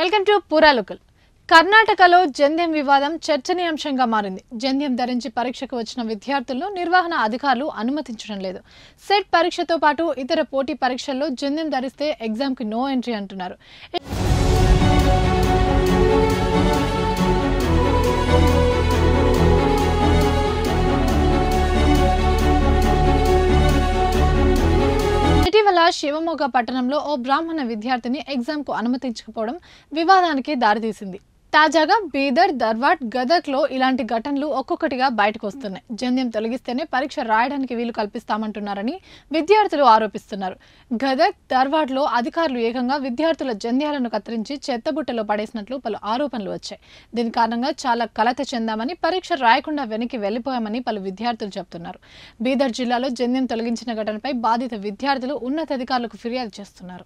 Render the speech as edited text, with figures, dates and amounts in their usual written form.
Welcome to పూరాలుకల్. కర్ణాటకలో జంధ్యం వివాదం చర్చనీయాంశంగా మారింది. జంధ్యం ధరించి పరీక్షకు వచ్చిన విద్యార్థులను నిర్వహణ అధికారులు అనుమతించడం లేదు. సెట్ పరీక్షతో పాటు ఇతర పోటీ పరీక్షల్లో జంధ్యం ధరిస్తే ఎగ్జామ్కి నో ఎంట్రీ అంటున్నారు. ఇటీవల శివమొగ్గ పట్టణంలో ఓ బ్రాహ్మణ విద్యార్థిని ఎగ్జామ్కు అనుమతించకపోవడం వివాదానికి దారితీసింది. తాజాగా బీదర్, ధర్వాడ్, గదక్లో ఇలాంటి ఘటనలు ఒక్కొక్కటిగా బయటకు వస్తున్నాయి. జంధ్యం తొలగిస్తేనే పరీక్ష రాయడానికి వీలు కల్పిస్తామంటున్నారని విద్యార్థులు ఆరోపిస్తున్నారు. గదక్, ధర్వాడ్లో అధికారులు ఏకంగా విద్యార్థుల జంధ్యాలను కత్తిరించి చెత్తబుట్టలో పడేసినట్లు పలు ఆరోపణలు వచ్చాయి. దీని కారణంగా చాలా కలత చెందామని, పరీక్ష రాయకుండా వెనక్కి వెళ్లిపోయామని పలు విద్యార్థులు చెబుతున్నారు. బీదర్ జిల్లాలో జంధ్యం తొలగించిన ఘటనపై బాధిత విద్యార్థులు ఉన్నతాధికారులకు ఫిర్యాదు చేస్తున్నారు.